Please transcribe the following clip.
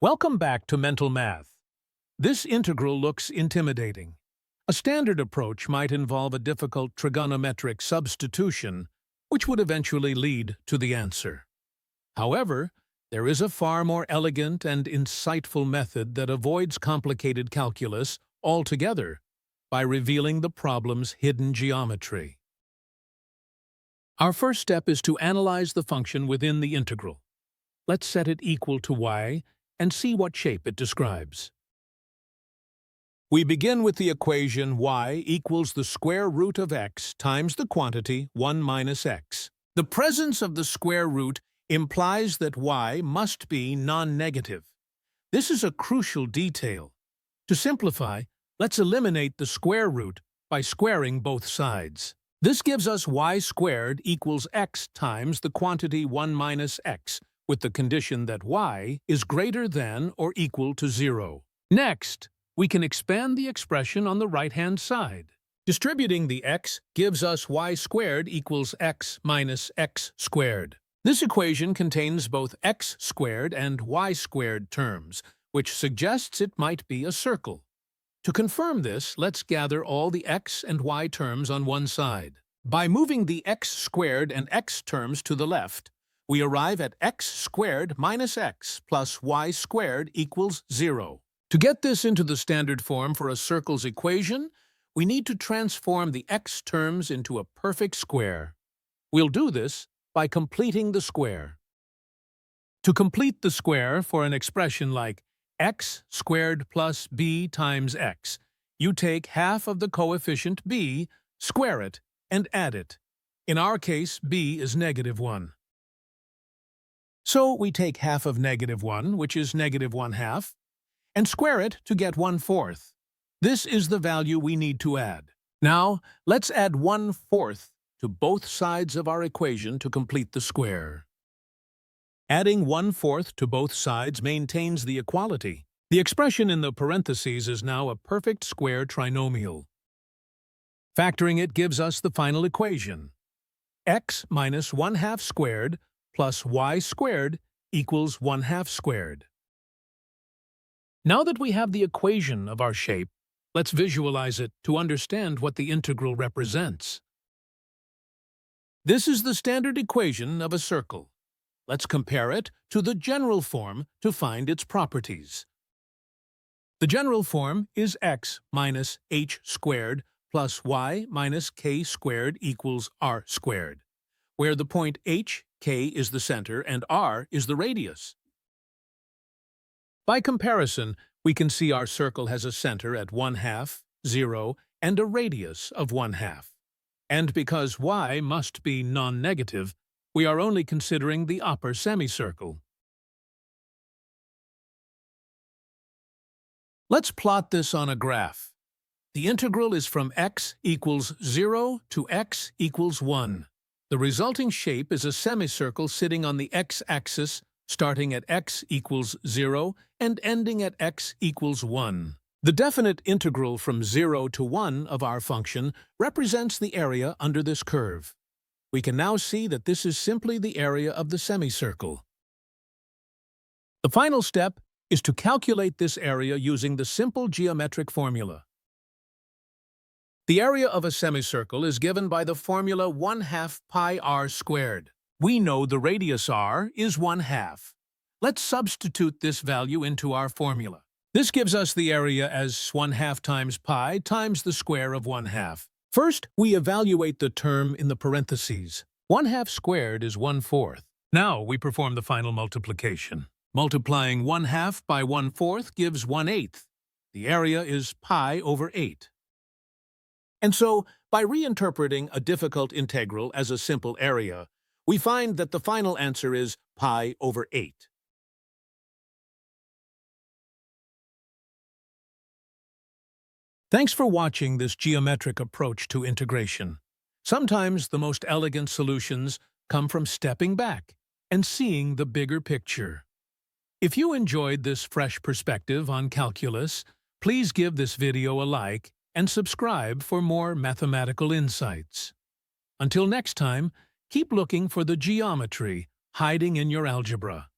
Welcome back to Mental Math. This integral looks intimidating. A standard approach might involve a difficult trigonometric substitution, which would eventually lead to the answer. However, there is a far more elegant and insightful method that avoids complicated calculus altogether by revealing the problem's hidden geometry. Our first step is to analyze the function within the integral. Let's set it equal to y and see what shape it describes. We begin with the equation y equals the square root of x times the quantity 1 minus x. The presence of the square root implies that y must be non-negative. This is a crucial detail. To simplify, let's eliminate the square root by squaring both sides. This gives us y squared equals x times the quantity 1 minus x, with the condition that y is greater than or equal to 0. Next, we can expand the expression on the right-hand side. Distributing the x gives us y squared equals x minus x squared. This equation contains both x squared and y squared terms, which suggests it might be a circle. To confirm this, let's gather all the x and y terms on one side. By moving the x squared and x terms to the left, we arrive at x squared minus x plus y squared equals 0. To get this into the standard form for a circle's equation, we need to transform the x terms into a perfect square. We'll do this by completing the square. To complete the square for an expression like x squared plus b times x, you take half of the coefficient b, square it, and add it. In our case, b is -1. So we take half of -1, which is -1/2, and square it to get 1/4. This is the value we need to add. Now, let's add 1/4 to both sides of our equation to complete the square. Adding 1/4 to both sides maintains the equality. The expression in the parentheses is now a perfect square trinomial. Factoring it gives us the final equation. X minus 1/2 squared plus y squared equals 1/2 squared. Now that we have the equation of our shape, let's visualize it to understand what the integral represents. This is the standard equation of a circle. Let's compare it to the general form to find its properties. The general form is x minus h squared plus y minus k squared equals r squared, where the point h, k is the center, and r is the radius. By comparison, we can see our circle has a center at 1/2, 0, and a radius of 1/2. And because y must be non-negative, we are only considering the upper semicircle. Let's plot this on a graph. The integral is from x equals 0 to x equals 1. The resulting shape is a semicircle sitting on the x-axis, starting at x equals 0 and ending at x equals 1. The definite integral from 0 to 1 of our function represents the area under this curve. We can now see that this is simply the area of the semicircle. The final step is to calculate this area using the simple geometric formula. The area of a semicircle is given by the formula 1/2 pi r squared. We know the radius r is 1/2. Let's substitute this value into our formula. This gives us the area as 1/2 times pi times the square of 1/2. First, we evaluate the term in the parentheses. 1/2 squared is 1/4. Now we perform the final multiplication. Multiplying 1/2 by 1/4 gives 1/8. The area is pi over 8. And so, by reinterpreting a difficult integral as a simple area, we find that the final answer is pi over 8. Thanks for watching this geometric approach to integration. Sometimes the most elegant solutions come from stepping back and seeing the bigger picture. If you enjoyed this fresh perspective on calculus, please give this video a like and subscribe for more mathematical insights. Until next time, keep looking for the geometry hiding in your algebra.